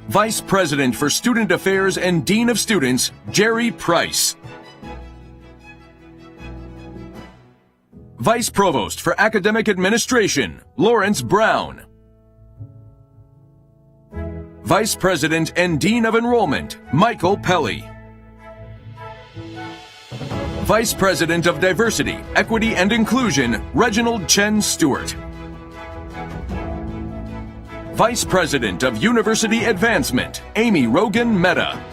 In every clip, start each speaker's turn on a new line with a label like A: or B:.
A: Vice President for Student Affairs and Dean of Students, Jerry Price. Vice Provost for Academic Administration, Lawrence Brown. Vice President and Dean of Enrollment, Michael Pelly. Vice President of Diversity, Equity and Inclusion, Reginald Chen Stewart. Vice President of University Advancement, Amy Rogan Mehta.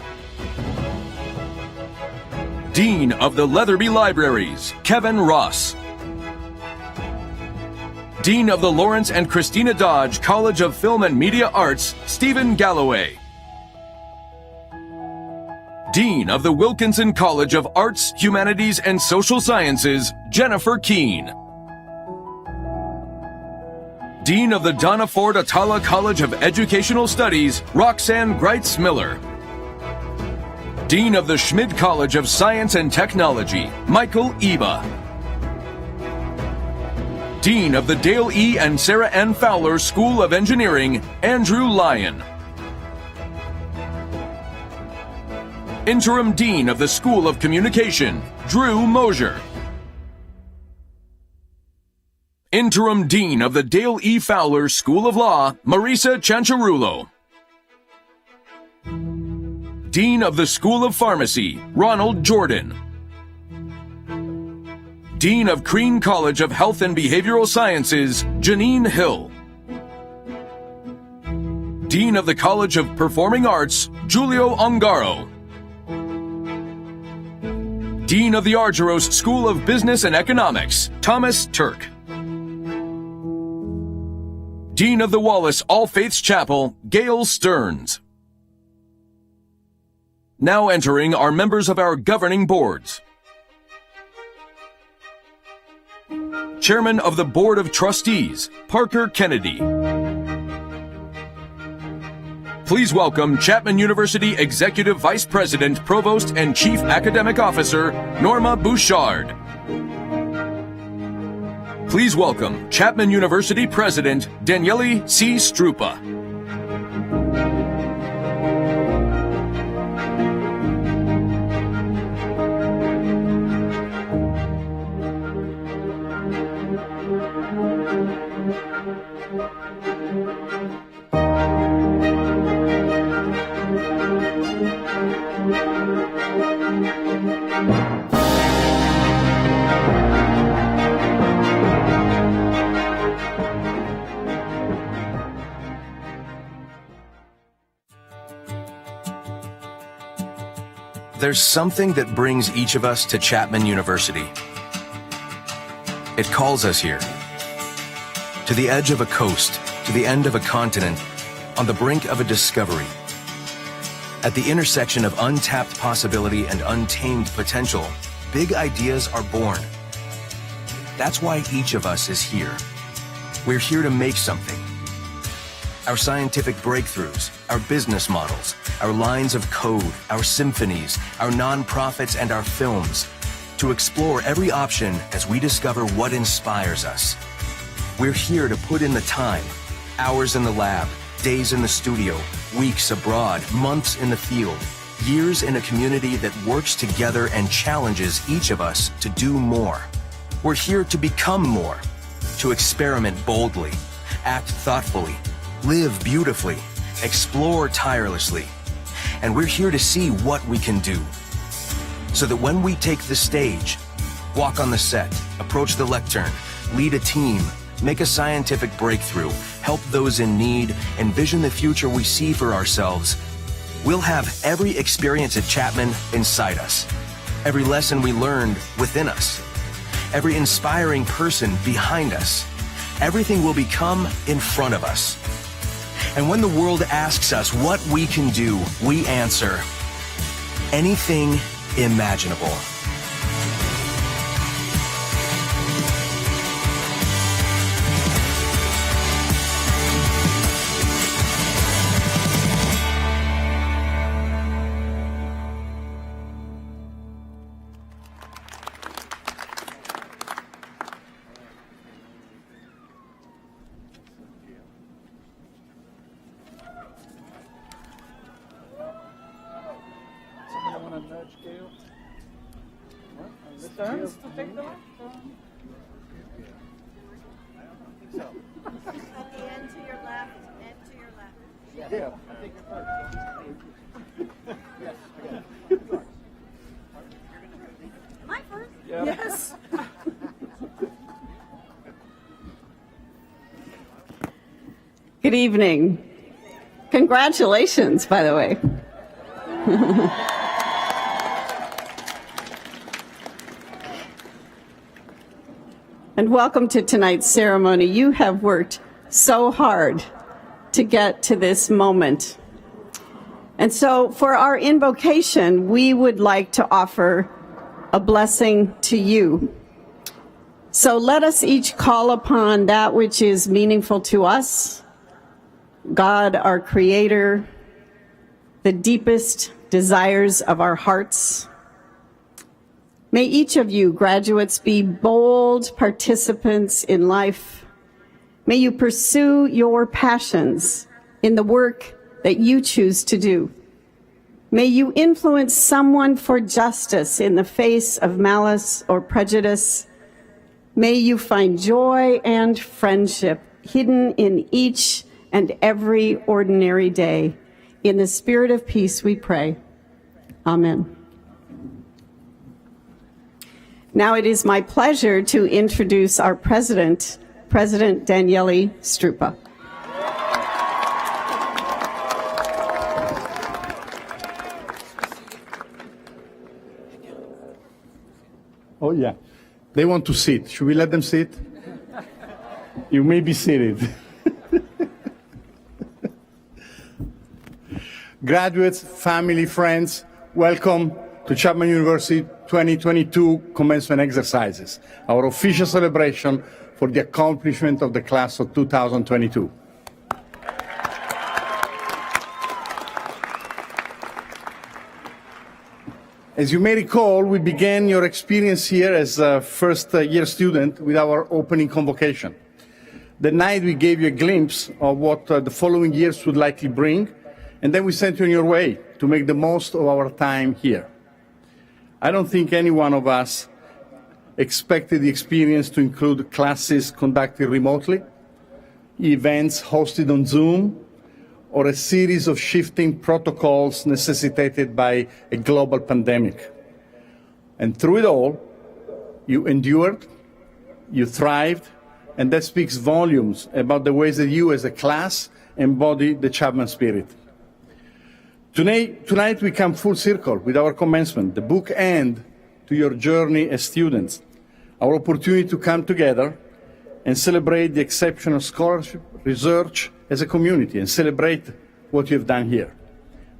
A: Dean of the Leatherby Libraries, Kevin Ross. Dean of the Lawrence and Christina Dodge College of Film and Media Arts, Stephen Galloway. Dean of the Wilkinson College of Arts, Humanities, and Social Sciences, Jennifer Keene. Dean of the Donna Ford Atala College of Educational Studies, Roxanne Greitz Miller. Dean of the Schmid College of Science and Technology, Michael Eba. Dean of the Dale E. and Sarah N. Fowler School of Engineering, Andrew Lyon. Interim Dean of the School of Communication, Drew Mosier. Interim Dean of the Dale E. Fowler School of Law, Marisa Chancharulo. Dean of the School of Pharmacy, Ronald Jordan. Dean of Crean College of Health and Behavioral Sciences, Janine Hill. Dean of the College of Performing Arts, Giulio Ongaro. Dean of the Argyros School of Business and Economics, Thomas Turk. Dean of the Wallace All Faiths Chapel, Gail Stearns. Now entering are members of our governing boards. Chairman of the Board of Trustees, Parker Kennedy. Please welcome Chapman University Executive Vice President, Provost, and Chief Academic Officer, Norma Bouchard. Please welcome Chapman University President, Daniele C. Strupa. There's something that brings each of us to Chapman University. It calls us here. To the edge of a coast, to the end of a continent, on the brink of a discovery. At the intersection of untapped possibility and untamed potential, big ideas are born. That's why each of us is here. We're here to make something. Our scientific breakthroughs, our business models, our lines of code, our symphonies, our nonprofits, and our films, to explore every option as we discover what inspires us. We're here to put in the time, hours in the lab, days in the studio, weeks abroad, months in the field, years in a community that works together and challenges each of us to do more. We're here to become more, to experiment boldly, act thoughtfully, live beautifully, explore tirelessly. And we're here to see what we can do. So that when we take the stage, walk on the set, approach the lectern, lead a team, make a scientific breakthrough, help those in need, envision the future we see for ourselves, we'll have every experience at Chapman inside us, every lesson we learned within us, every inspiring person behind us. Everything will become in front of us. And when the world asks us what we can do, we answer, anything imaginable.
B: turns to take the left?
C: At the end to your left, end to your left.
D: Yeah, I think you're first. Yes, again.
C: Am I first?
D: Yeah.
B: Yes.
E: Good evening. Congratulations, by the way. And welcome to tonight's ceremony. You have worked so hard to get to this moment. And so for our invocation, we would like to offer a blessing to you. So let us each call upon that which is meaningful to us, God, our Creator, the deepest desires of our hearts. May each of you graduates be bold participants in life. May you pursue your passions in the work that you choose to do. May you influence someone for justice in the face of malice or prejudice. May you find joy and friendship hidden in each and every ordinary day. In the spirit of peace we pray. Amen. Now it is my pleasure to introduce our president, President Daniele Strupa.
F: Oh, yeah. They want to sit. Should we let them sit? You may be seated. Graduates, family, friends, welcome to Chapman University 2022 Commencement Exercises, our official celebration for the accomplishment of the class of 2022. As you may recall, we began your experience here as a first-year student with our opening convocation. That night we gave you a glimpse of what the following years would likely bring, and then we sent you on your way to make the most of our time here. I don't think any one of us expected the experience to include classes conducted remotely, events hosted on Zoom, or a series of shifting protocols necessitated by a global pandemic. And through it all, you endured, you thrived, and that speaks volumes about the ways that you as a class embody the Chapman spirit. Tonight we come full circle with our commencement, the bookend to your journey as students, our opportunity to come together and celebrate the exceptional scholarship, research as a community, and celebrate what you have done here.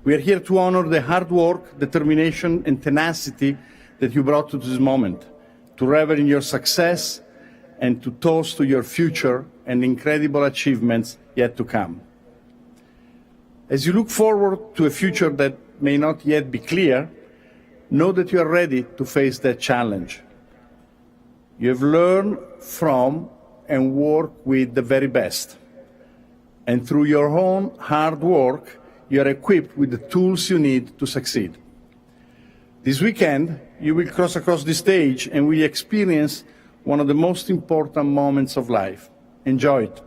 F: We are here to honor the hard work, determination, and tenacity that you brought to this moment, to revel in your success, and to toast to your future and incredible achievements yet to come. As you look forward to a future that may not yet be clear, know that you are ready to face that challenge. You have learned from and worked with the very best. And through your own hard work, you are equipped with the tools you need to succeed. This weekend, you will cross across the stage and will experience one of the most important moments of life. Enjoy it.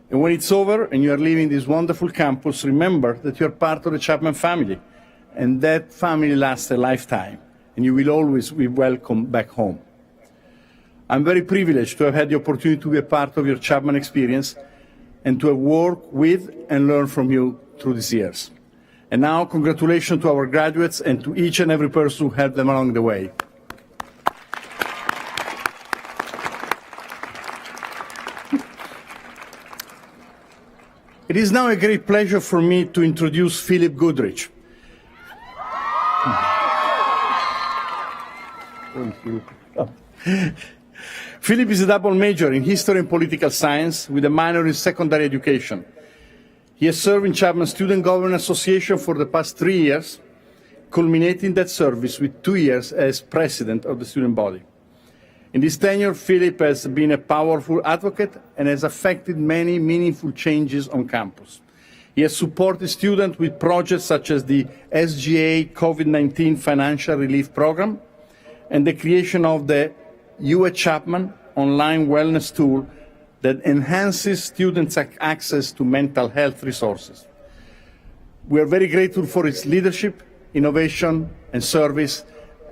F: And when it's over and you are leaving this wonderful campus, remember that you are part of the Chapman family, and that family lasts a lifetime, and you will always be welcome back home. I'm very privileged to have had the opportunity to be a part of your Chapman experience and to have worked with and learned from you through these years. And now, congratulations to our graduates and to each and every person who helped them along the way. It is now a great pleasure for me to introduce Philip Goodrich. Philip is a double major in history and political science with a minor in secondary education. He has served in Chapman Student Government Association for the past 3 years, culminating that service with 2 years as president of the student body. In this tenure, Philip has been a powerful advocate and has affected many meaningful changes on campus. He has supported students with projects such as the SGA COVID-19 Financial Relief Program and the creation of the U.S. Chapman online wellness tool that enhances students' access to mental health resources. We are very grateful for his leadership, innovation, and service,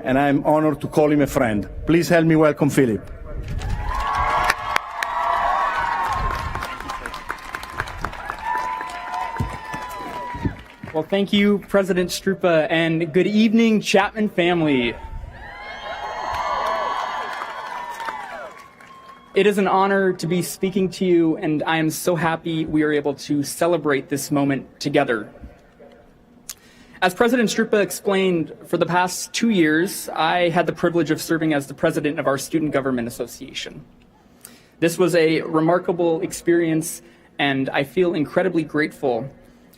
F: and I'm honored to call him a friend. Please help me welcome Philip.
B: Well, thank you, President Strupa, and good evening, Chapman family. It is an honor to be speaking to you, and I am so happy we are able to celebrate this moment together. As President Strupa explained, for the past 2 years, I had the privilege of serving as the president of our Student Government Association. This was a remarkable experience, and I feel incredibly grateful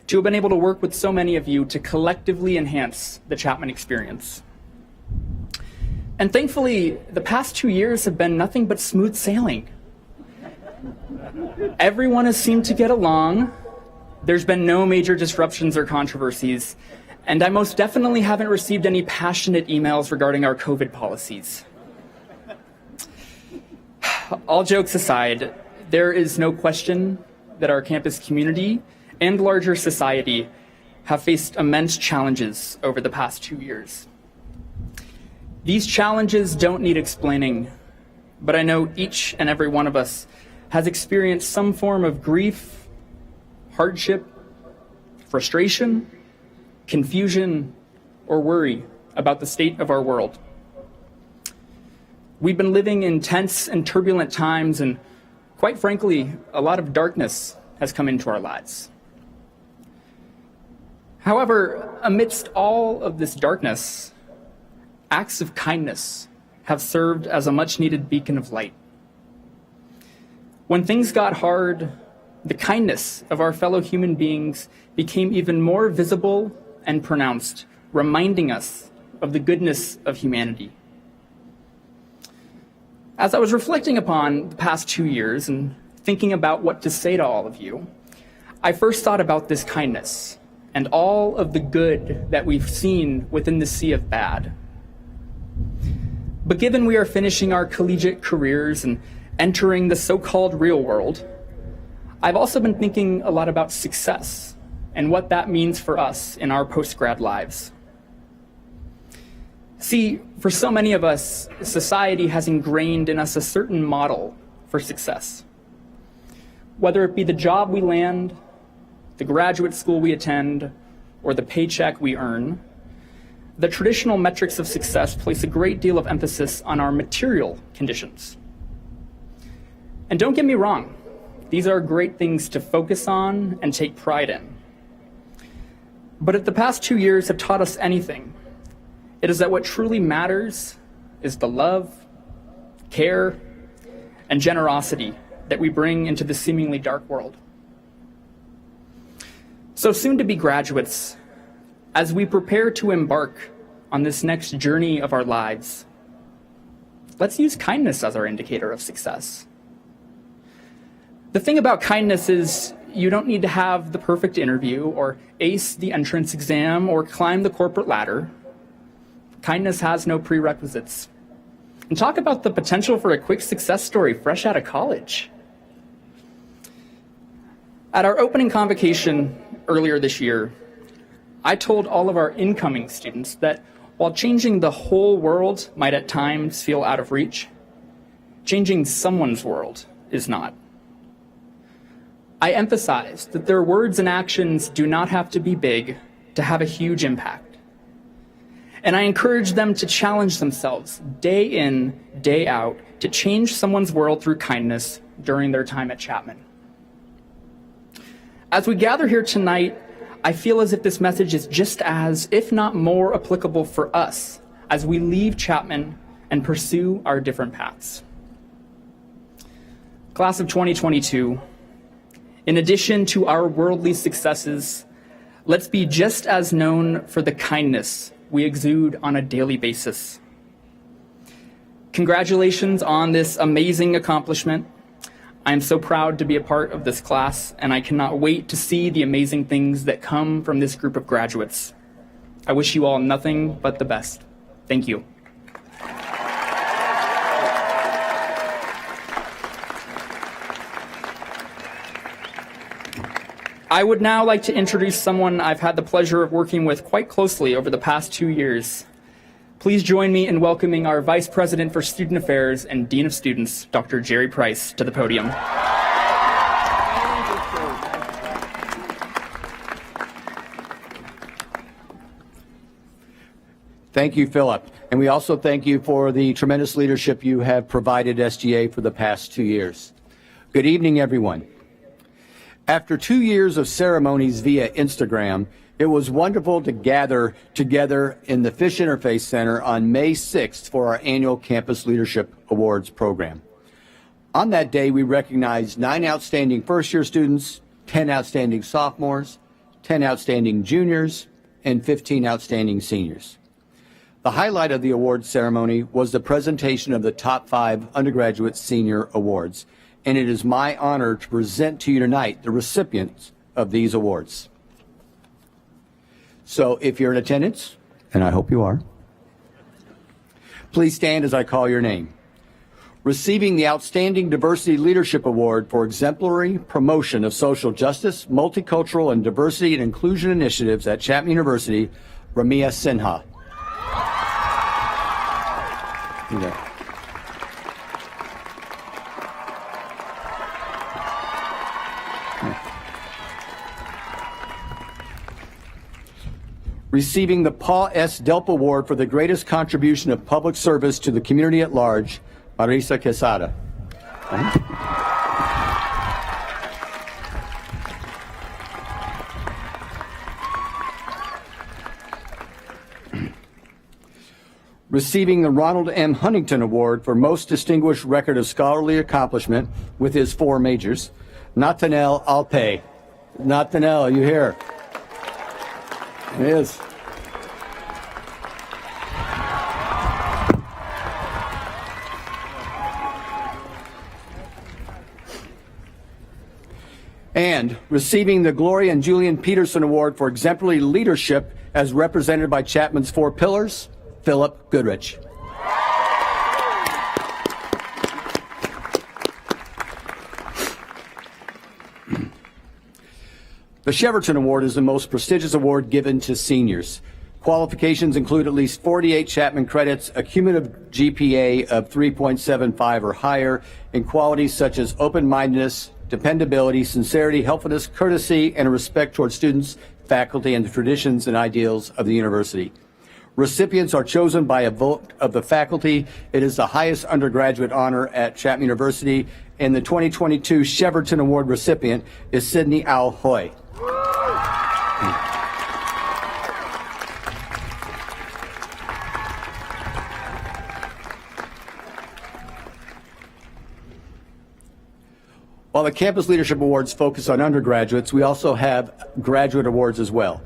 B: to have been able to work with so many of you to collectively enhance the Chapman experience. And thankfully, the past 2 years have been nothing but smooth sailing. Everyone has seemed to get along. There's been no major disruptions or controversies, and I most definitely haven't received any passionate emails regarding our COVID policies. All jokes aside, there is no question that our campus community and larger society have faced immense challenges over the past 2 years. These challenges don't need explaining, but I know each and every one of us has experienced some form of grief, hardship, frustration, confusion, or worry about the state of our world. We've been living in tense and turbulent times, and quite frankly, a lot of darkness has come into our lives. However, amidst all of this darkness, acts of kindness have served as a much-needed beacon of light. When things got hard, the kindness of our fellow human beings became even more visible and pronounced, reminding us of the goodness of humanity. As I was reflecting upon the past 2 years and thinking about what to say to all of you, I first thought about this kindness and all of the good that we've seen within the sea of bad. But given we are finishing our collegiate careers and entering the so-called real world, I've also been thinking a lot about success and what that means for us in our post-grad lives. See, for so many of us, society has ingrained in us a certain model for success. Whether it be the job we land, the graduate school we attend, or the paycheck we earn, the traditional metrics of success place a great deal of emphasis on our material conditions. And don't get me wrong, these are great things to focus on and take pride in. But if the past 2 years have taught us anything, it is that what truly matters is the love, care, and generosity that we bring into the seemingly dark world. So soon to be graduates, as we prepare to embark on this next journey of our lives, let's use kindness as our indicator of success. The thing about kindness is you don't need to have the perfect interview or ace the entrance exam or climb the corporate ladder. Kindness has no prerequisites. And talk about the potential for a quick success story fresh out of college. At our opening convocation earlier this year, I told all of our incoming students that while changing the whole world might at times feel out of reach, changing someone's world is not. I emphasized that their words and actions do not have to be big to have a huge impact. And I encouraged them to challenge themselves day in, day out, to change someone's world through kindness during their time at Chapman. As we gather here tonight, I feel as if this message is just as, if not more, applicable for us as we leave Chapman and pursue our different paths. Class of 2022, in addition to our worldly successes, let's be just as known for the kindness we exude on a daily basis. Congratulations on this amazing accomplishment. I am so proud to be a part of this class, and I cannot wait to see the amazing things that come from this group of graduates. I wish you all nothing but the best. Thank you. I would now like to introduce someone I've had the pleasure of working with quite closely over the past 2 years. Please join me in welcoming our Vice President for Student Affairs and Dean of Students, Dr. Jerry Price, to the podium.
G: Thank you, Philip. And we also thank you for the tremendous leadership you have provided SGA for the past 2 years. Good evening, everyone. After 2 years of ceremonies via Instagram, it was wonderful to gather together in the Fish Interface Center on May 6th for our annual Campus Leadership Awards program. On that day, we recognized 9 outstanding first-year students, 10 outstanding sophomores, 10 outstanding juniors, and 15 outstanding seniors. The highlight of the awards ceremony was the presentation of the top 5 undergraduate senior awards, and it is my honor to present to you tonight the recipients of these awards. So if you're in attendance, and I hope you are, please stand as I call your name. Receiving the Outstanding Diversity Leadership Award for exemplary promotion of social justice, multicultural, and diversity and inclusion initiatives at Chapman University, Ramia Sinha. Receiving the Paul S. Delp Award for the greatest contribution of public service to the community at large, Marisa Quesada. Receiving the Ronald M. Huntington Award for Most Distinguished Record of Scholarly Accomplishment with his 4 majors, Nathaniel Alpay. Nathaniel, are you here? It is. And receiving the Gloria and Julian Peterson Award for Exemplary Leadership as represented by Chapman's 4 pillars, Philip Goodrich. The Cheverton Award is the most prestigious award given to seniors. Qualifications include at least 48 Chapman credits, a cumulative GPA of 3.75 or higher, in qualities such as open-mindedness, dependability, sincerity, helpfulness, courtesy, and a respect towards students, faculty, and the traditions and ideals of the university. Recipients are chosen by a vote of the faculty. It is the highest undergraduate honor at Chapman University, and the 2022 Cheverton Award recipient is Sydney Al Hoy. While the Campus Leadership Awards focus on undergraduates, we also have graduate awards as well.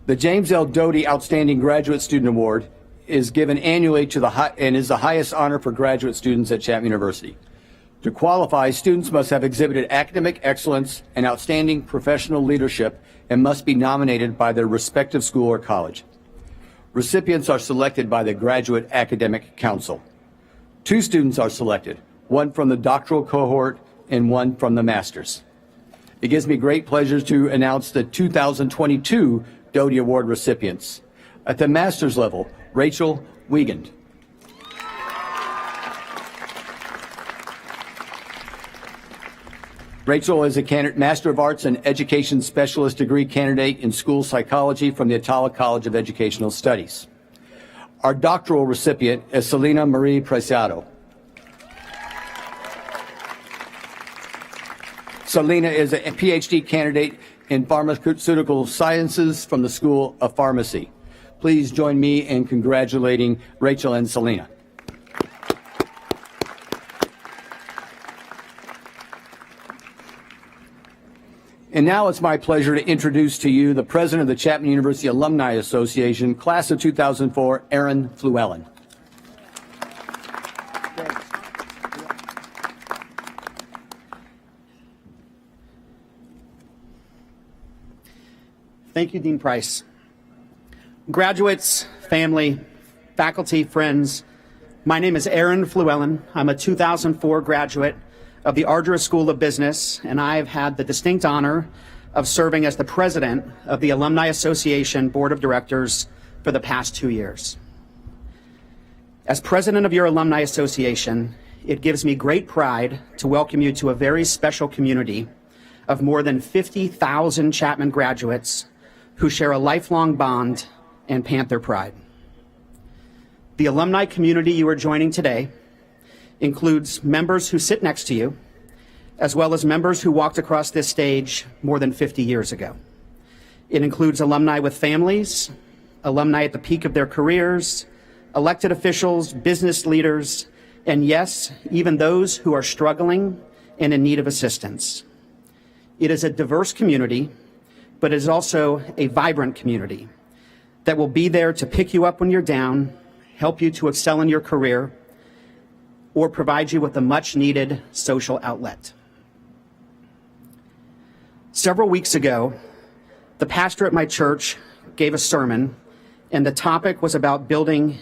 G: The James L. Doty Outstanding Graduate Student Award is given annually to and is the highest honor for graduate students at Chapman University. To qualify, students must have exhibited academic excellence and outstanding professional leadership and must be nominated by their respective school or college. Recipients are selected by the Graduate Academic Council. 2 students are selected, one from the doctoral cohort and one from the master's. It gives me great pleasure to announce the 2022 Doty Award recipients. At the master's level, Rachel Wiegand. Rachel is a Master of Arts and Education Specialist degree candidate in school psychology from the Ottawa College of Educational Studies. Our doctoral recipient is Selena Marie Preciado. Selena is a PhD candidate in pharmaceutical sciences from the School of Pharmacy. Please join me in congratulating Rachel and Selena. And now it's my pleasure to introduce to you the President of the Chapman University Alumni Association, Class of 2004, Aaron Flewellen.
H: Thank you, Dean Price. Graduates, family, faculty, friends, my name is Aaron Flewellen. I'm a 2004 graduate of the Ardura School of Business, and I have had the distinct honor of serving as the president of the Alumni Association Board of Directors for the past 2 years. As president of your Alumni Association, it gives me great pride to welcome you to a very special community of more than 50,000 Chapman graduates who share a lifelong bond and Panther pride. The alumni community you are joining today includes members who sit next to you, as well as members who walked across this stage more than 50 years ago. It includes alumni with families, alumni at the peak of their careers, elected officials, business leaders, and yes, even those who are struggling and in need of assistance. It is a diverse community, but it is also a vibrant community that will be there to pick you up when you're down, help you to excel in your career, or provide you with a much-needed social outlet. Several weeks ago, the pastor at my church gave a sermon, and the topic was about building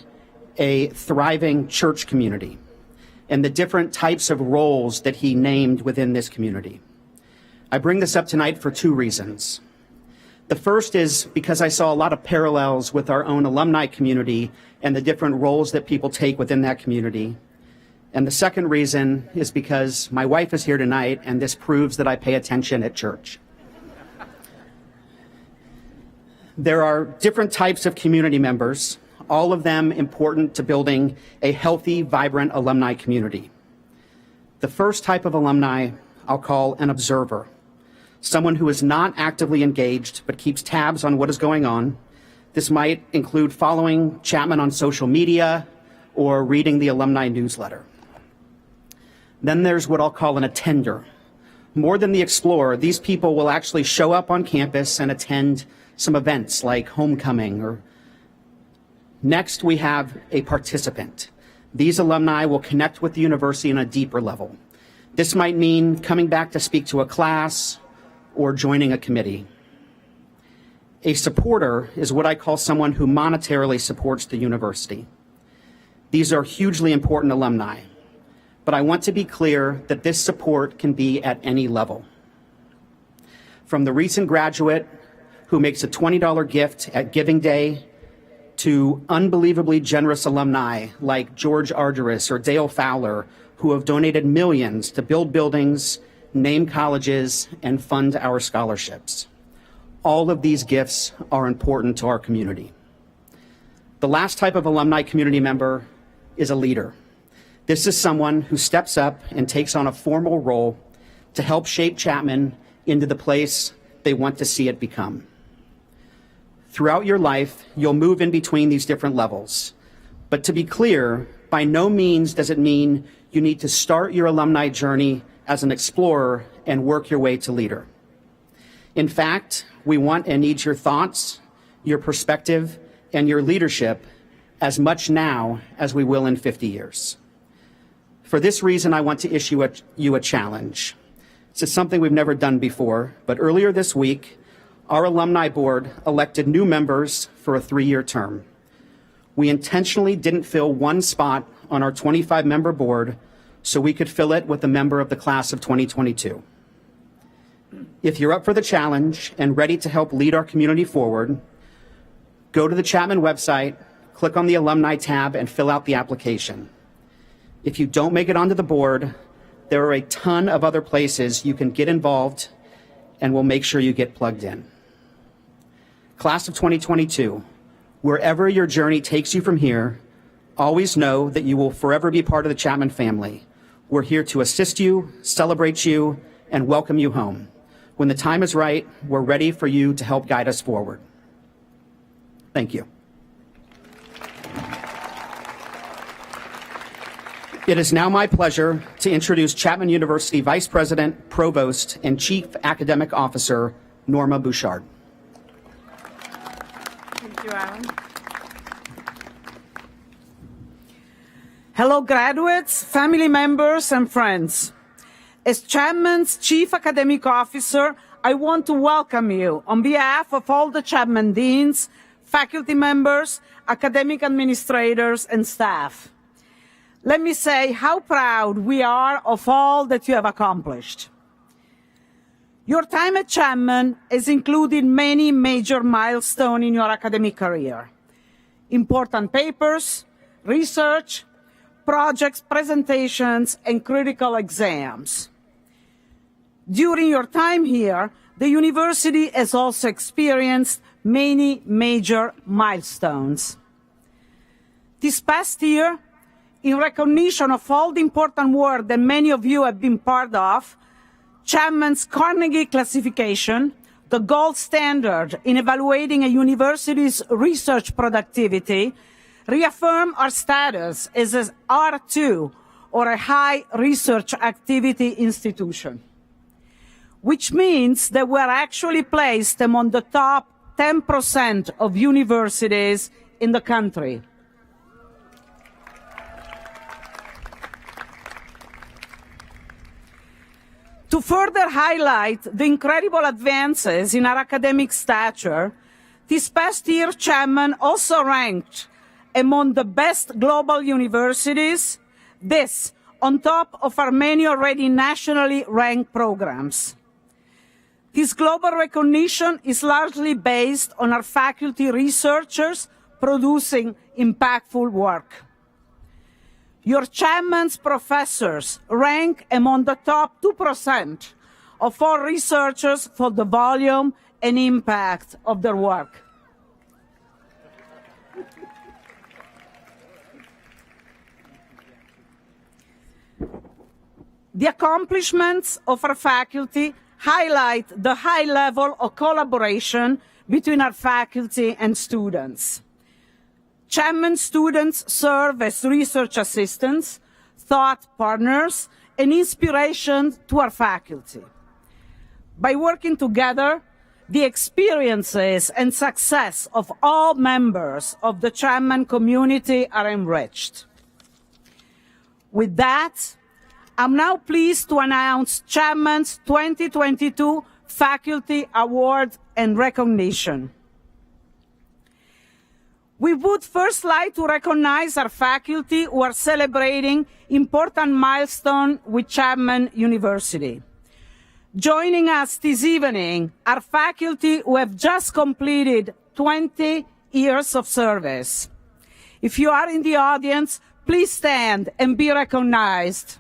H: a thriving church community and the different types of roles that he named within this community. I bring this up tonight for two reasons. The first is because I saw a lot of parallels with our own alumni community and the different roles that people take within that community. And the second reason is because my wife is here tonight, and this proves that I pay attention at church. There are different types of community members, all of them important to building a healthy, vibrant alumni community. The first type of alumni I'll call an observer, someone who is not actively engaged but keeps tabs on what is going on. This might include following Chapman on social media or reading the alumni newsletter. Then there's what I'll call an attender. More than the explorer, these people will actually show up on campus and attend some events like homecoming. Next, we have a participant. These alumni will connect with the university on a deeper level. This might mean coming back to speak to a class or joining a committee. A supporter is what I call someone who monetarily supports the university. These are hugely important alumni, but I want to be clear that this support can be at any level. From the recent graduate who makes a $20 gift at Giving Day to unbelievably generous alumni like George Argyris or Dale Fowler, who have donated millions to build buildings, name colleges, and fund our scholarships. All of these gifts are important to our community. The last type of alumni community member is a leader. This is someone who steps up and takes on a formal role to help shape Chapman into the place they want to see it become. Throughout your life, you'll move in between these different levels. But to be clear, by no means does it mean you need to start your alumni journey as an explorer and work your way to leader. In fact, we want and need your thoughts, your perspective, and your leadership as much now as we will in 50 years. For this reason, I want to issue you a challenge. This is something we've never done before, but earlier this week, our alumni board elected new members for a 3-year term. We intentionally didn't fill one spot on our 25-member board so we could fill it with a member of the class of 2022. If you're up for the challenge and ready to help lead our community forward, go to the Chapman website, click on the Alumni tab, and fill out the application. If you don't make it onto the board, there are a ton of other places you can get involved, and we'll make sure you get plugged in. Class of 2022, wherever your journey takes you from here, always know that you will forever be part of the Chapman family. We're here to assist you, celebrate you, and welcome you home. When the time is right, we're ready for you to help guide us forward. Thank you. It is now my pleasure to introduce Chapman University Vice President, Provost, and Chief Academic Officer, Norma Bouchard.
I: Thank you, Aaron. Hello, graduates, family members, and friends. As Chapman's Chief Academic Officer, I want to welcome you on behalf of all the Chapman deans, faculty members, academic administrators, and staff. Let me say how proud we are of all that you have accomplished. Your time at Chapman has included many major milestones in your academic career. Important papers, research, projects, presentations, and critical exams. During your time here, the university has also experienced many major milestones. This past year, in recognition of all the important work that many of you have been part of, Chapman's Carnegie classification, the gold standard in evaluating a university's research productivity, reaffirmed our status as an R2, or a high research activity institution, which means that we're actually placed among the top 10% of universities in the country. To further highlight the incredible advances in our academic stature, this past year Chapman also ranked among the best global universities, this on top of our many already nationally ranked programs. This global recognition is largely based on our faculty researchers producing impactful work. Your Chapman's professors rank among the top 2% of all researchers for the volume and impact of their work. The accomplishments of our faculty highlight the high level of collaboration between our faculty and students. Chapman students serve as research assistants, thought partners, and inspiration to our faculty. By working together, the experiences and success of all members of the Chapman community are enriched. With that, I'm now pleased to announce Chapman's 2022 Faculty Award and Recognition. We would first like to recognize our faculty who are celebrating important milestone with Chapman University. Joining us this evening are faculty who have just completed 20 years of service. If you are in the audience, please stand and be recognized.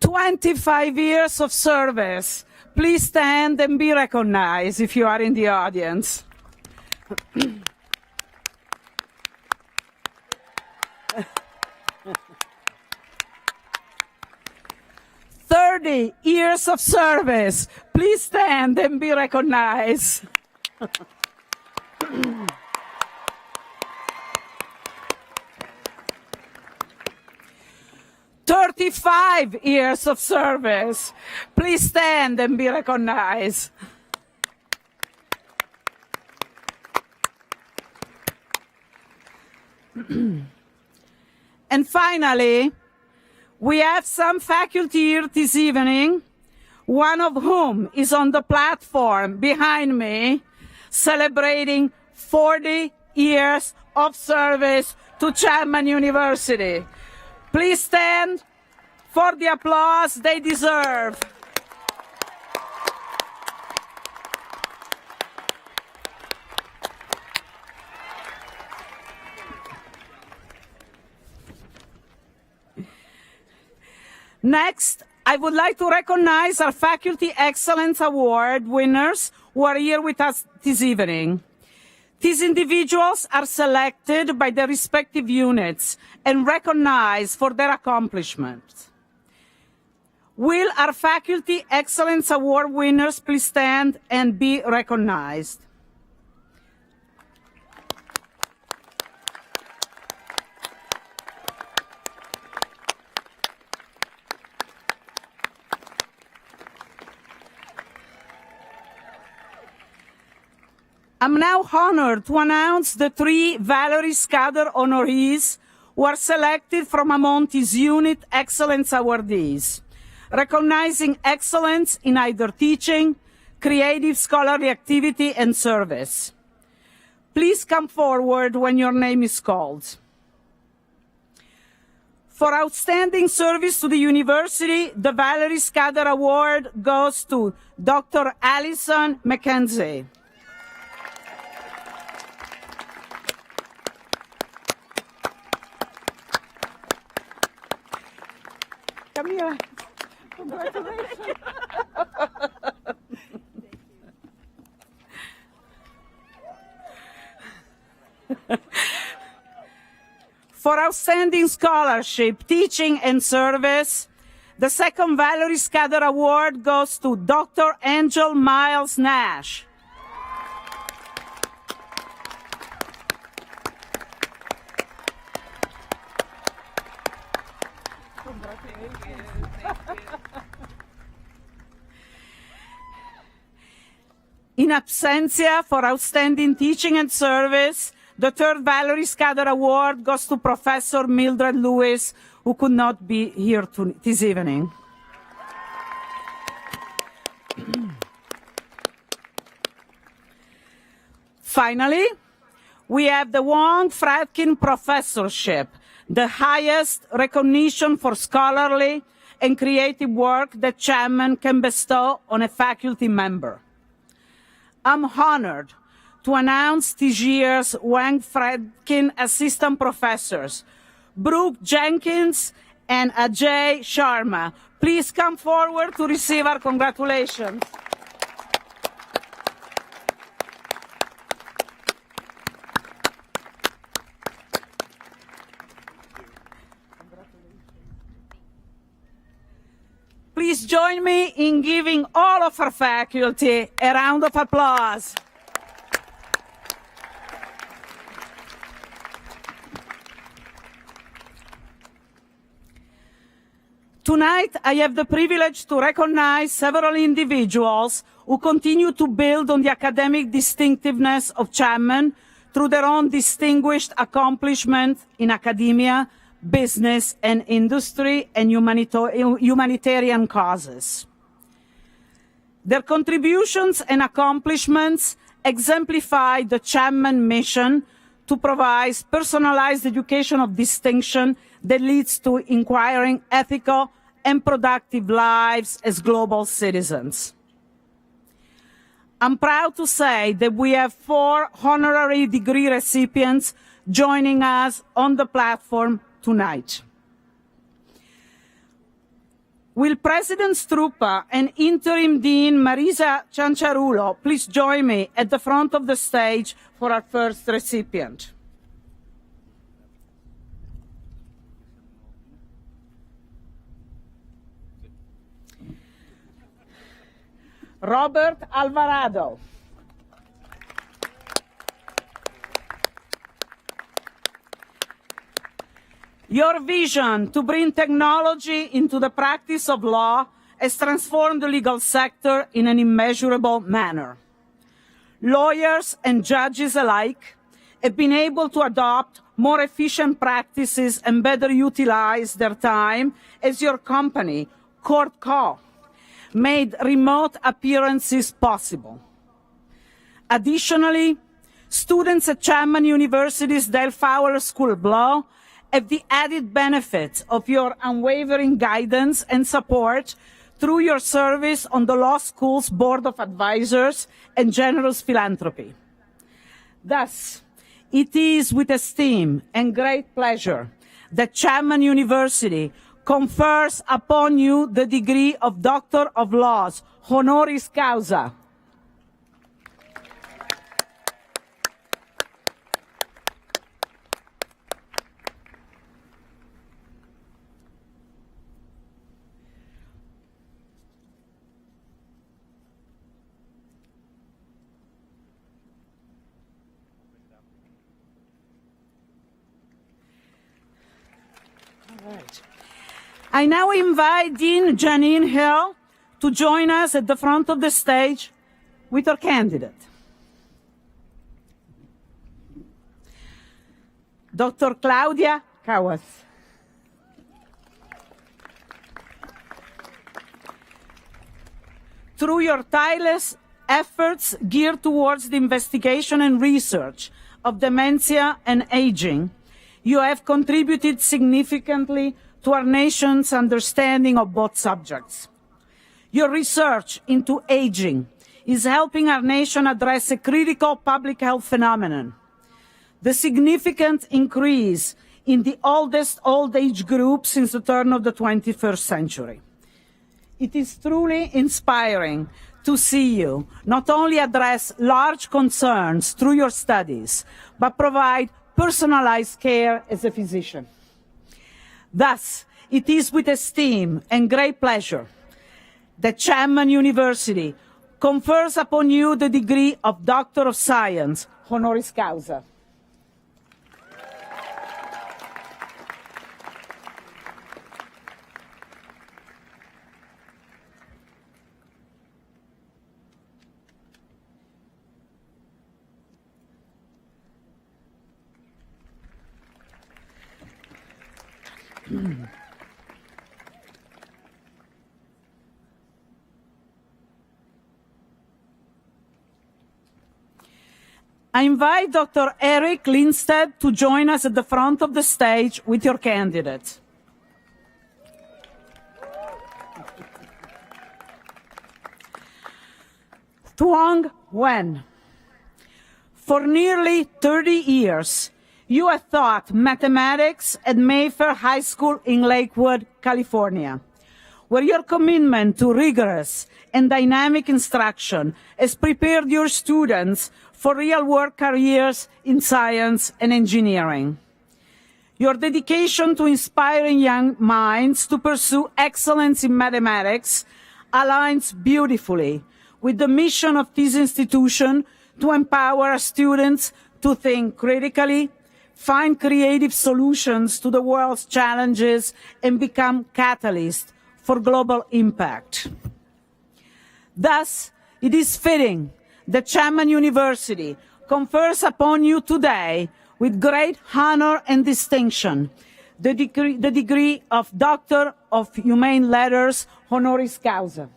I: "25 years of service." Please stand and be recognized if you are in the audience. 30 years of service. Please stand and be recognized. 35 years of service. Please stand and be recognized. And finally, we have some faculty here this evening, one of whom is on the platform behind me, celebrating 40 years of service to Chapman University. Please stand for the applause they deserve. Next, I would like to recognize our Faculty Excellence Award winners who are here with us this evening. These individuals are selected by their respective units and recognized for their accomplishments. Will our Faculty Excellence Award winners please stand and be recognized? I'm now honored to announce the 3 Valerie Scudder honorees who are selected from among these unit excellence awardees. recognizing excellence in either teaching, creative scholarly activity, and service. Please come forward when your name is called. For outstanding service to the university, the Valerie Scudder Award goes to Dr. Alison McKenzie. Come here. Congratulations. For outstanding scholarship, teaching, and service, the second Valerie Scudder Award goes to Dr. Angel Miles Nash. In absentia, for outstanding teaching and service, the third Valerie Scudder Award goes to Professor Mildred Lewis, who could not be here this evening. Finally, we have the Wong Fradkin Professorship, the highest recognition for scholarly and creative work that Chapman can bestow on a faculty member. I'm honored to announce this year's Wang Fradkin Assistant Professors, Brooke Jenkins and Ajay Sharma. Please come forward to receive our congratulations. Please join me in giving all of our faculty a round of applause. Tonight, I have the privilege to recognize several individuals who continue to build on the academic distinctiveness of Chapman through their own distinguished accomplishment in academia, business and industry, and humanitarian causes. Their contributions and accomplishments exemplify the Chapman mission to provide personalized education of distinction that leads to inquiring, ethical, and productive lives as global citizens. I'm proud to say that we have 4 honorary degree recipients joining us on the platform tonight. Will President Struppa and Interim Dean Marisa Cianciarulo please join me at the front of the stage for our first recipient. Robert Alvarado. Your vision to bring technology into the practice of law has transformed the legal sector in an immeasurable manner. Lawyers and judges alike have been able to adopt more efficient practices and better utilize their time as your company, Court Co, made remote appearances possible. Additionally, students at Chapman University's Del Fowler School of Law have the added benefits of your unwavering guidance and support through your service on the law school's Board of Advisors and generous philanthropy. Thus, it is with esteem and great pleasure that Chapman University confers upon you the degree of Doctor of Laws, honoris causa. All right. I now invite Dean Janine Hill to join us at the front of the stage with her candidate. Dr. Claudia Cawas. through your tireless efforts geared towards the investigation and research of dementia and aging, you have contributed significantly to our nation's understanding of both subjects. Your research into aging is helping our nation address a critical public health phenomenon: the significant increase in the oldest old age group since the turn of the 21st century. It is truly inspiring to see you not only address large concerns through your studies, but provide personalized care as a physician. Thus, it is with esteem and great pleasure that Chapman University confers upon you the degree of Doctor of Science, honoris causa. I invite Dr. Eric Lindstedt to join us at the front of the stage with your candidate. Thuong Nguyen. For nearly 30 years, you have taught mathematics at Mayfair High School in Lakewood, California, where your commitment to rigorous and dynamic instruction has prepared your students for real-world careers in science and engineering. Your dedication to inspiring young minds to pursue excellence in mathematics aligns beautifully with the mission of this institution to empower our students to think critically, find creative solutions to the world's challenges, and become catalysts for global impact. Thus, it is fitting that Chapman University confers upon you today, with great honor and distinction, the degree of Doctor of Humane Letters, honoris causa.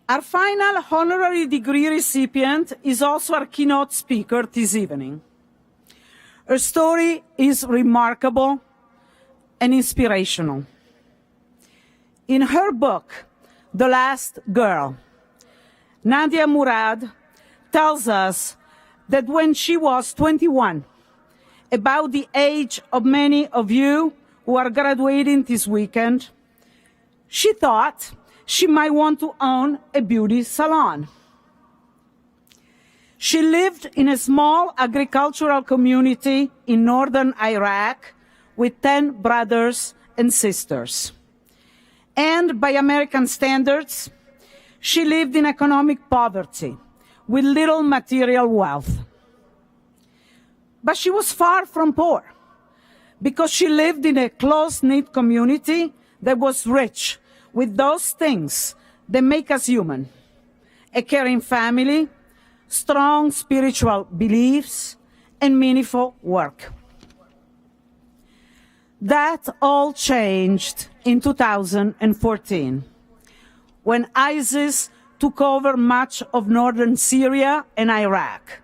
I: Our final honorary degree recipient is also our keynote speaker this evening. Her story is remarkable and inspirational. In her book, The Last Girl, Nadia Murad tells us that when she was 21, about the age of many of you who are graduating this weekend, she thought she might want to own a beauty salon. She lived in a small agricultural community in northern Iraq with 10 brothers and sisters. And by American standards, she lived in economic poverty with little material wealth. But she was far from poor because she lived in a close-knit community that was rich with those things that make us human: a caring family, strong spiritual beliefs, and meaningful work. That all changed in 2014, when ISIS took over much of northern Syria and Iraq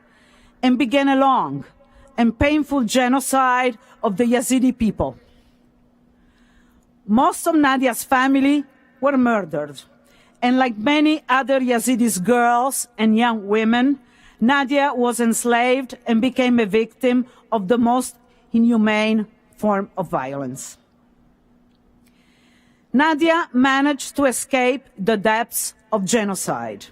I: and began a long and painful genocide of the Yazidi people. Most of Nadia's family were murdered, and like many other Yazidi girls and young women, Nadia was enslaved and became a victim of the most inhumane form of violence. Nadia managed to escape the depths of genocide.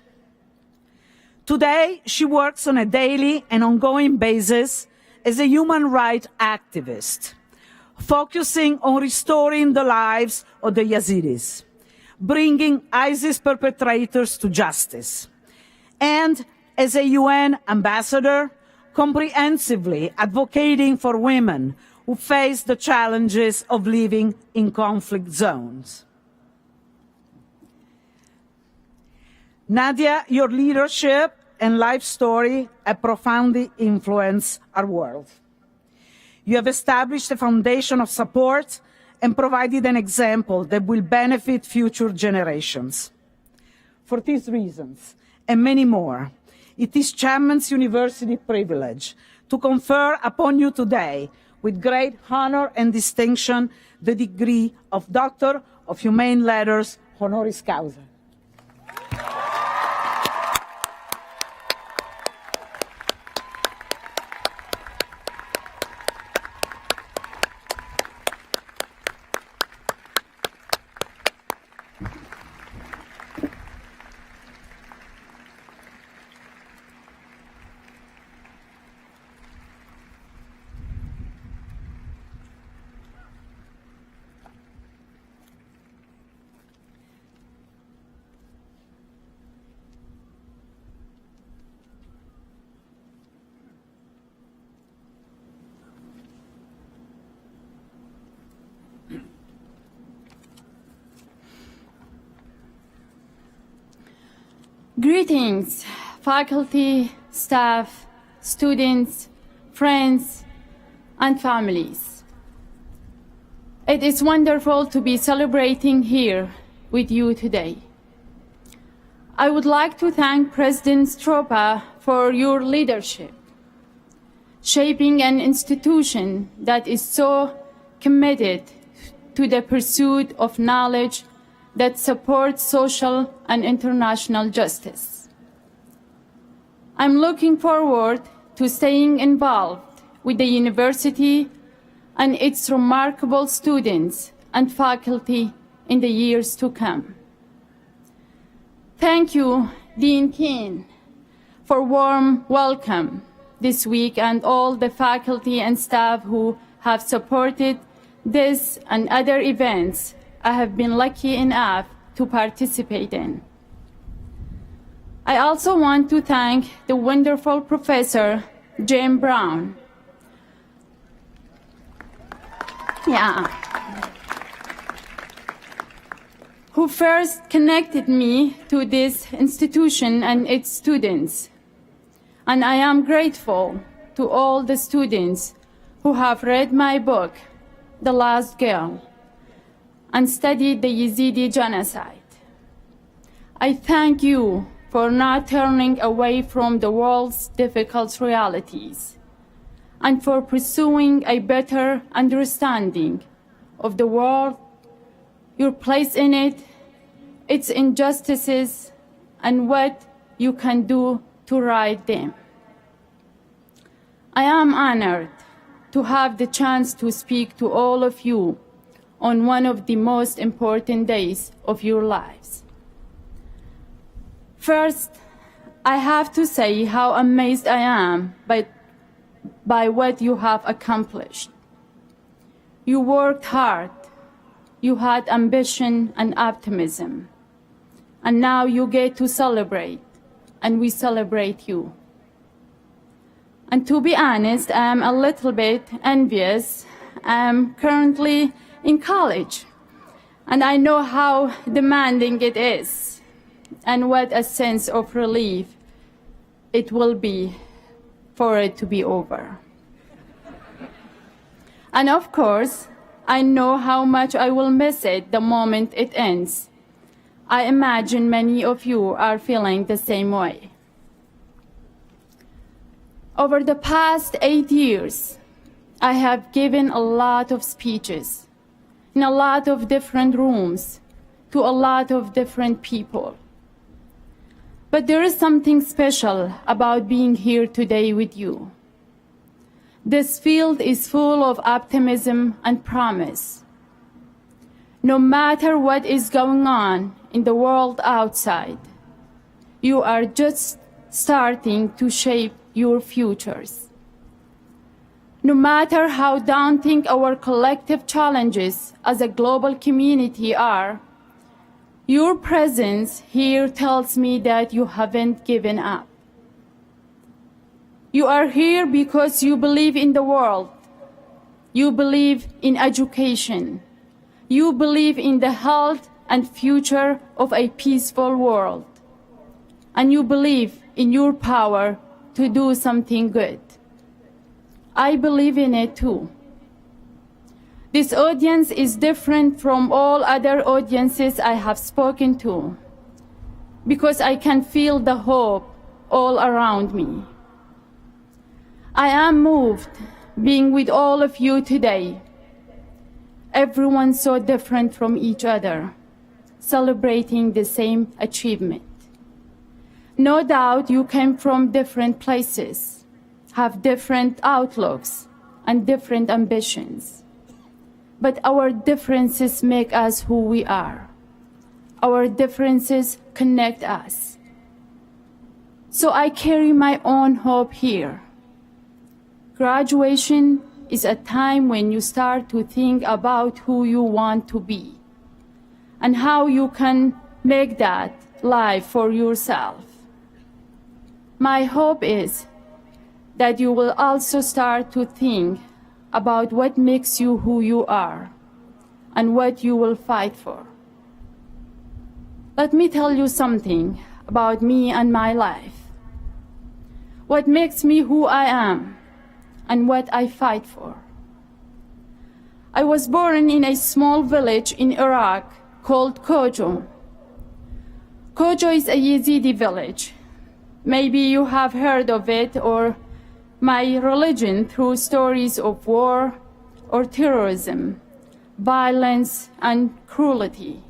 I: Today, she works on a daily and ongoing basis as a human rights activist, focusing on restoring the lives of the Yazidis, bringing ISIS perpetrators to justice, and as a UN ambassador, comprehensively advocating for women who face the challenges of living in conflict zones. Nadia, your leadership and life story have profoundly influenced our world. You have established a foundation of support and provided an example that will benefit future generations. For these reasons, and many more, it is Chapman's University privilege to confer upon you today, with great honor and distinction, the degree of Doctor of Humane Letters, honoris causa.
J: Greetings, faculty, staff, students, friends, and families. It is wonderful to be celebrating here with you today. I would like to thank President Stropa for your leadership, shaping an institution that is so committed to the pursuit of knowledge that supports social and international justice. I'm looking forward to staying involved with the university and its remarkable students and faculty in the years to come. Thank you, Dean Keane, for warm welcome this week and all the faculty and staff who have supported this and other events I have been lucky enough to participate in. I also want to thank the wonderful Professor Jim Brown. Who first connected me to this institution and its students. And I am grateful to all the students who have read my book, The Last Girl, and studied the Yazidi genocide. I thank you for not turning away from the world's difficult realities and for pursuing a better understanding of the world, your place in it, its injustices, and what you can do to right them. I am honored to have the chance to speak to all of you on one of the most important days of your lives. First, I have to say how amazed I am by what you have accomplished. You worked hard, you had ambition and optimism, and now you get to celebrate, and we celebrate you. And to be honest, I'm a little bit envious. I'm currently in college, and I know how demanding it is, and what a sense of relief it will be for it to be over. And of course, I know how much I will miss it the moment it ends. I imagine many of you are feeling the same way. Over the past 8 years, I have given a lot of speeches in a lot of different rooms to a lot of different people. But there is something special about being here today with you. This field is full of optimism and promise. No matter what is going on in the world outside, you are just starting to shape your futures. No matter how daunting our collective challenges as a global community are, your presence here tells me that you haven't given up. You are here because you believe in the world. You believe in education. You believe in the health and future of a peaceful world. And you believe in your power to do something good. I believe in it too. This audience is different from all other audiences I have spoken to, because I can feel the hope all around me. I am moved being with all of you today. Everyone so different from each other, celebrating the same achievement. No doubt you came from different places, have different outlooks and different ambitions. But our differences make us who we are. Our differences connect us. So I carry my own hope here. Graduation is a time when you start to think about who you want to be and how you can make that life for yourself. My hope is that you will also start to think about what makes you who you are and what you will fight for. Let me tell you something about me and my life. What makes me who I am and what I fight for. I was born in a small village in Iraq called Kojo. Kojo is a Yazidi village. Maybe you have heard of it or my religion through stories of war or terrorism, violence and cruelty.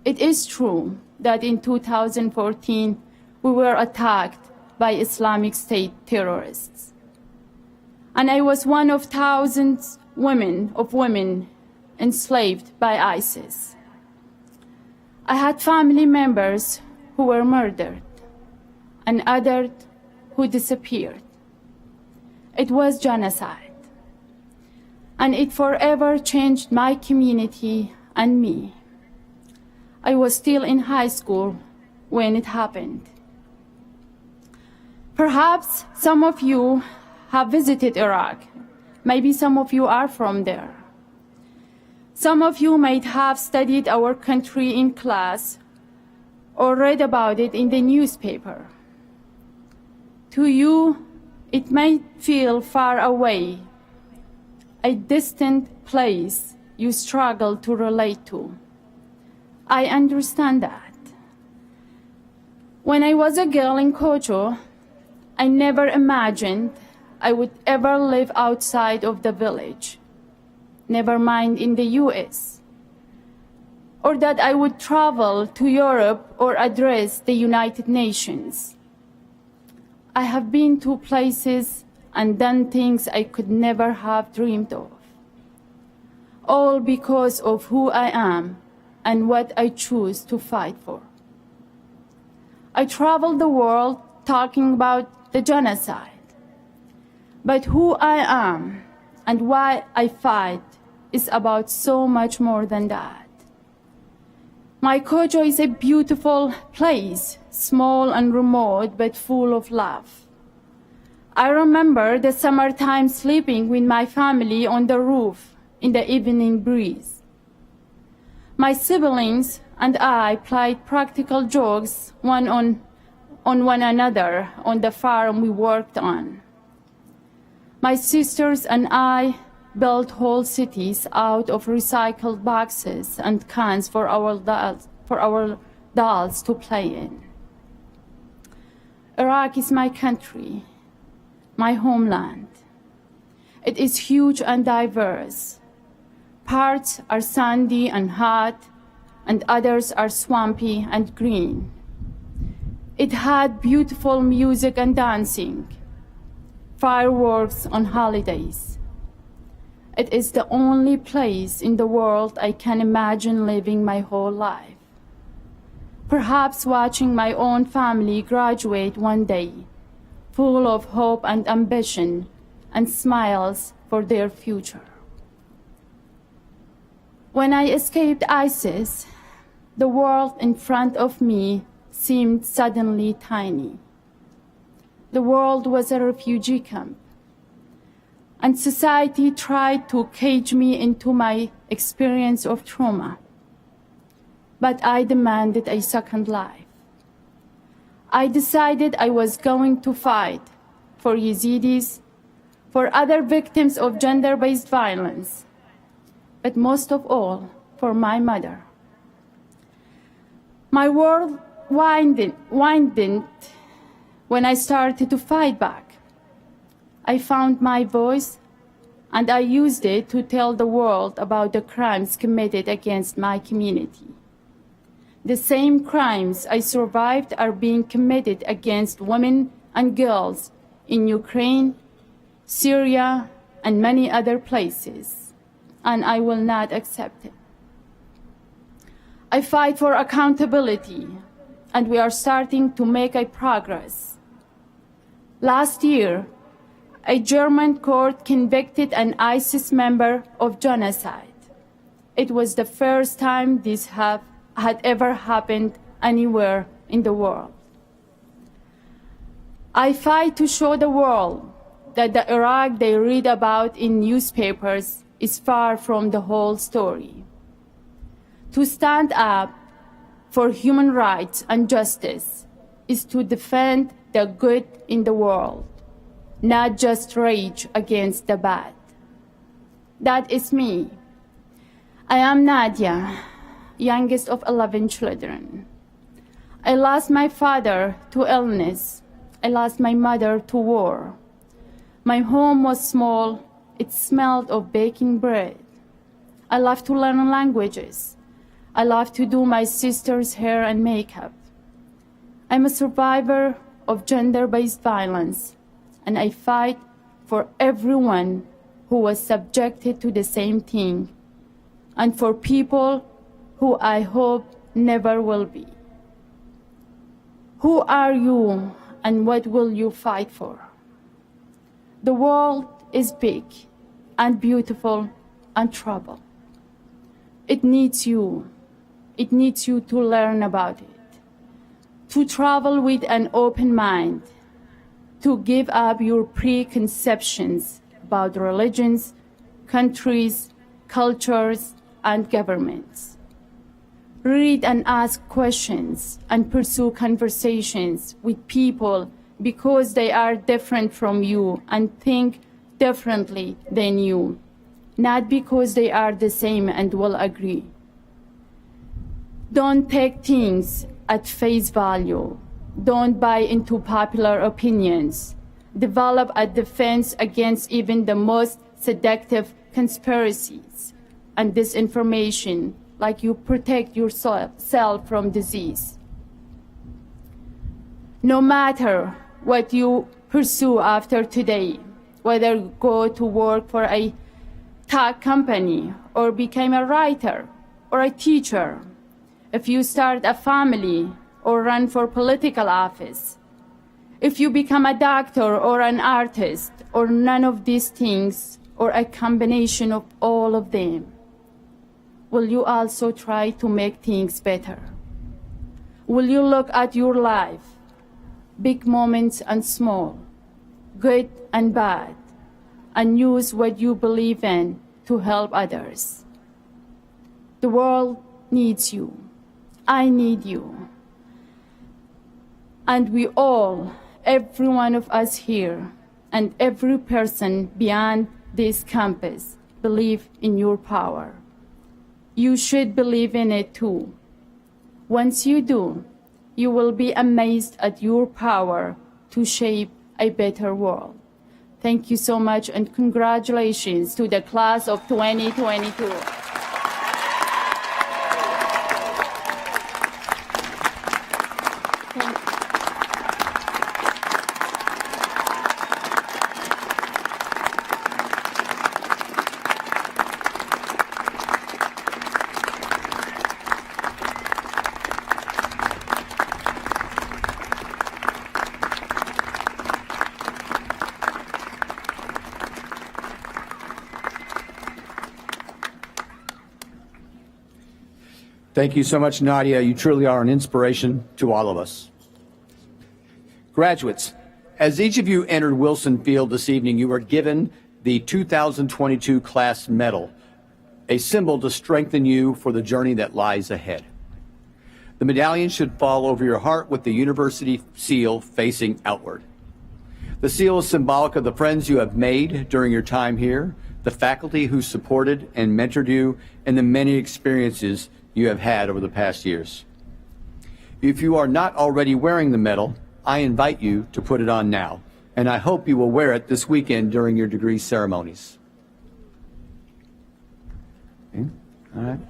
J: It is true that in 2014 we were attacked by Islamic State terrorists. And I was one of thousands of women enslaved by ISIS. I had family members who were murdered and others who disappeared. It was genocide. And it forever changed my community and me. I was still in high school when it happened. Perhaps some of you have visited Iraq. Maybe some of you are from there. Some of you might have studied our country in class or read about it in the newspaper. To you, it might feel far away, a distant place you struggle to relate to. I understand that. When I was a girl in Kojo, I never imagined I would ever live outside of the village, never mind in the US, or that I would travel to Europe or address the United Nations. I have been to places and done things I could never have dreamed of, all because of who I am and what I choose to fight for. I traveled the world talking about the genocide, but who I am and why I fight is about so much more than that. My Kojo is a beautiful place, small and remote, but full of love. I remember the summertime sleeping with my family on the roof in the evening breeze. My siblings and I played practical jokes on one another on the farm we worked on. My sisters and I built whole cities out of recycled boxes and cans for our dolls to play in. Iraq is my country, my homeland. It is huge and diverse. Parts are sandy and hot, and others are swampy and green. It had beautiful music and dancing, fireworks on holidays. It is the only place in the world I can imagine living my whole life. Perhaps watching my own family graduate one day, full of hope and ambition and smiles for their future. When I escaped ISIS, the world in front of me seemed suddenly tiny. the world was a refugee camp, and society tried to cage me into my experience of trauma. But I demanded a second life. I decided I was going to fight for Yazidis, for other victims of gender-based violence, but most of all, for my mother. My world widened when I started to fight back. I found my voice, and I used it to tell the world about the crimes committed against my community. The same crimes I survived are being committed against women and girls in Ukraine, Syria, and many other places, and I will not accept it. I fight for accountability, and we are starting to make a progress. Last year, a German court convicted an ISIS member of genocide. It was the first time this had ever happened anywhere in the world. I fight to show the world that the Iraq they read about in newspapers is far from the whole story. To stand up for human rights and justice is to defend the good in the world, not just rage against the bad. That is me. I am Nadia, youngest of 11 children. I lost my father to illness. I lost my mother to war. My home was small. It smelled of baking bread. I loved to learn languages. I loved to do my sister's hair and makeup. I'm a survivor of gender-based violence, and I fight for everyone who was subjected to the same thing, and for people who I hope never will be. Who are you, and what will you fight for? The world is big and beautiful and troubled. It needs you. It needs you to learn about it, to travel with an open mind, to give up your preconceptions about religions, countries, cultures, and governments. Read and ask questions and pursue conversations with people because they are different from you and think differently than you, not because they are the same and will agree. Don't take things at face value. Don't buy into popular opinions. Develop a defense against even the most seductive conspiracies and disinformation, like you protect yourself from disease. No matter what you pursue after today, whether you go to work for a tech company or become a writer or a teacher, if you start a family or run for political office, if you become a doctor or an artist or none of these things or a combination of all of them, will you also try to make things better? Will you look at your life, big moments and small, good and bad, and use what you believe in to help others? The world needs you. I need you. And we all, every one of us here, and every person beyond this campus, believe in your power. You should believe in it too. Once you do, you will be amazed at your power to shape a better world. Thank you so much, and congratulations to the class of 2022.
G: Thank you so much, Nadia. You truly are an inspiration to all of us. Graduates, As each of you entered Wilson Field this evening, you were given the 2022 Class Medal, a symbol to strengthen you for the journey that lies ahead. The medallion should fall over your heart with the university seal facing outward. The seal is symbolic of the friends you have made during your time here, the faculty who supported and mentored you, and the many experiences you have had over the past years. If you are not already wearing the medal, I invite you to put it on now, and I hope you will wear it this weekend during your degree ceremonies. Okay. All right.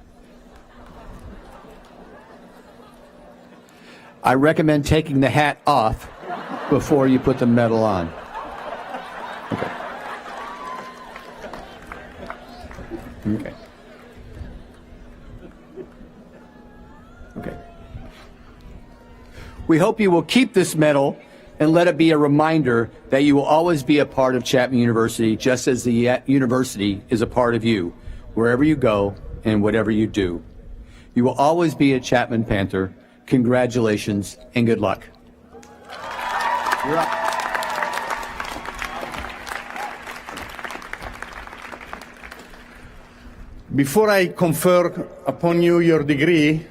G: I recommend taking the hat off before you put the medal on. Okay. Okay. Okay. We hope you will keep this medal and let it be a reminder that you will always be a part of Chapman University, just as the university is a part of you, wherever you go and whatever you do. You will always be a Chapman Panther. Congratulations and good luck. You're up.
F: Before I confer upon you your degree,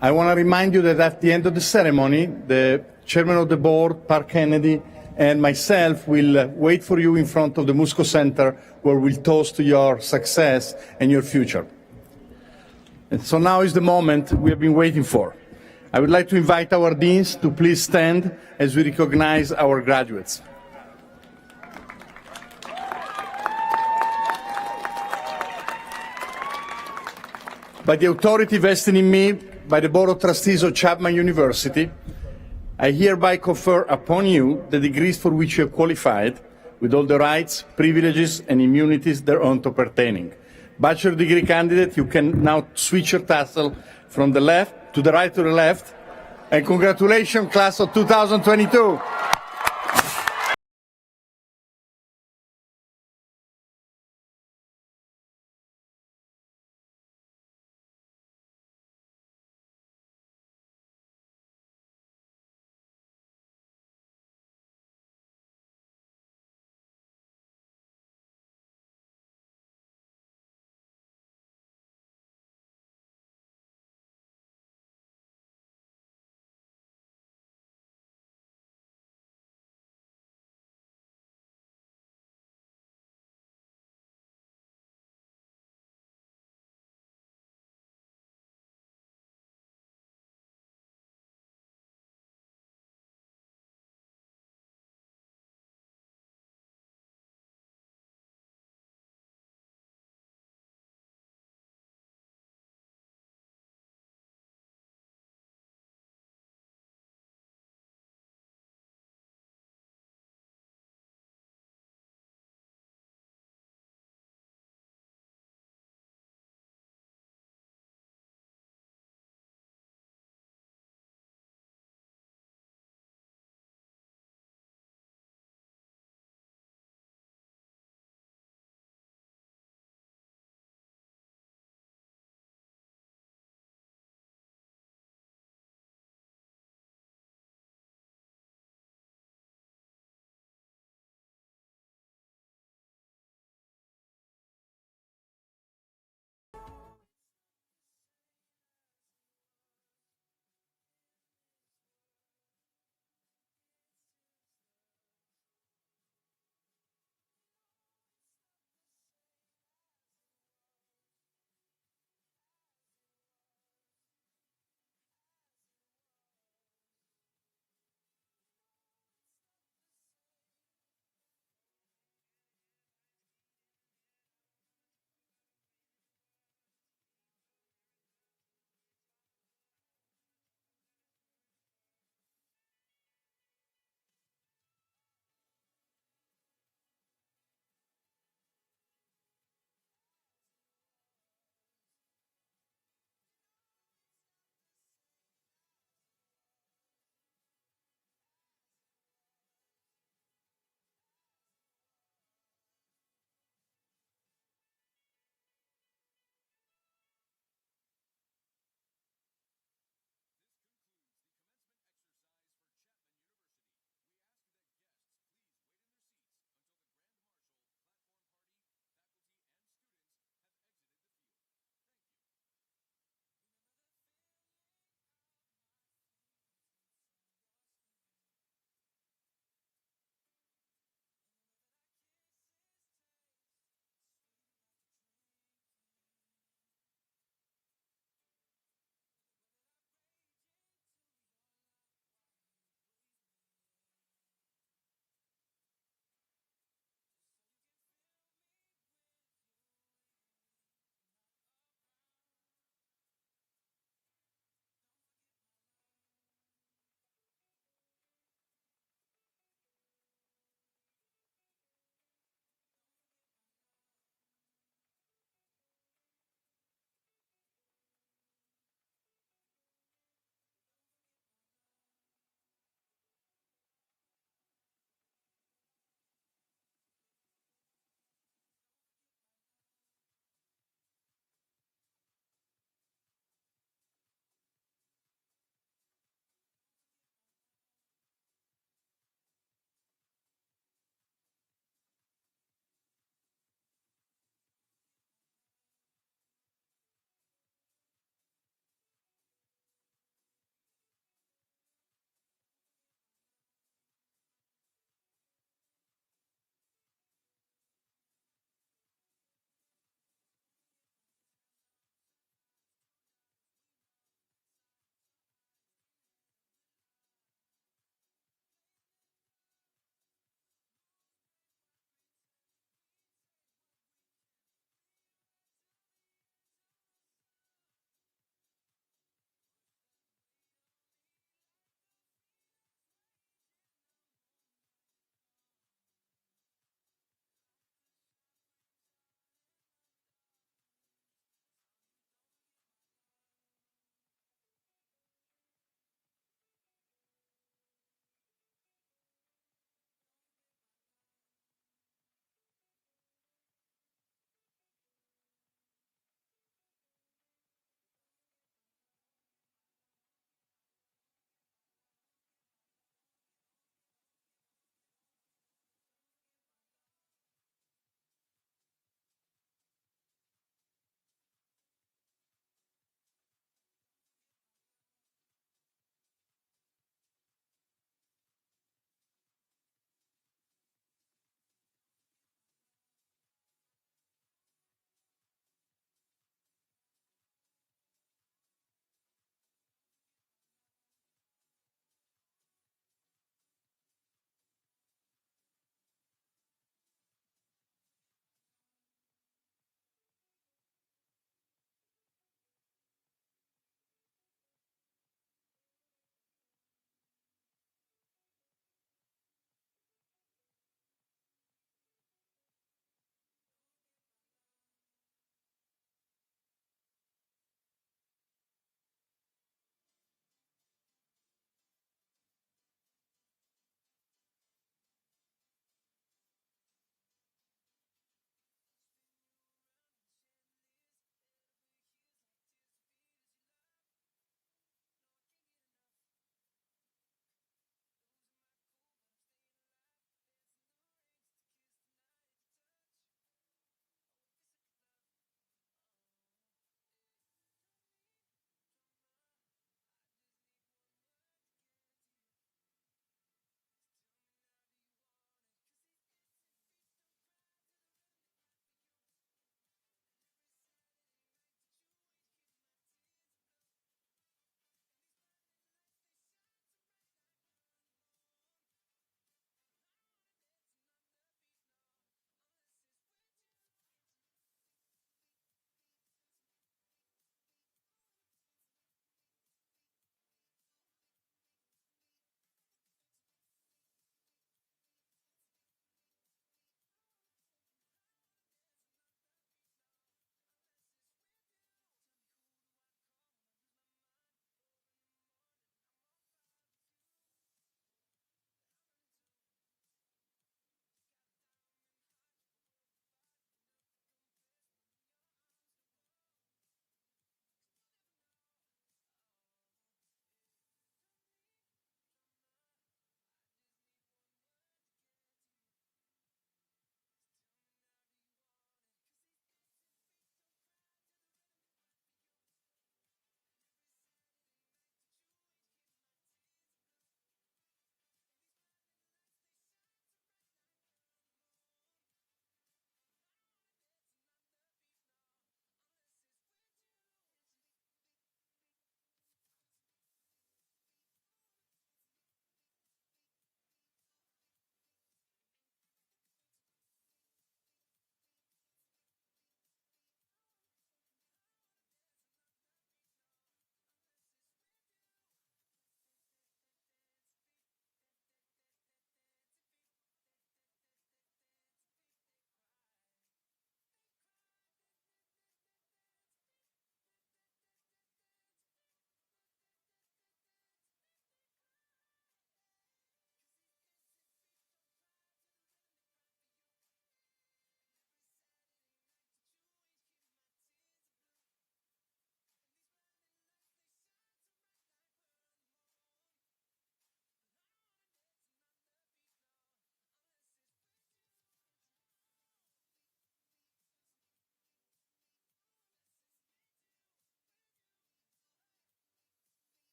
F: I want to remind you that at the end of the ceremony, the chairman of the board, Park Kennedy, and myself will wait for you in front of the Musco Center, where we'll toast to your success and your future. And so now is the moment we have been waiting for. I would like to invite our deans to please stand as we recognize our graduates. By the authority vested in me by the Board of Trustees of Chapman University, I hereby confer upon you the degrees for which you have qualified, with all the rights, privileges, and immunities thereunto pertaining. Bachelor degree candidate, you can now switch your tassel from the left to the right to the left. And congratulations, class of 2022.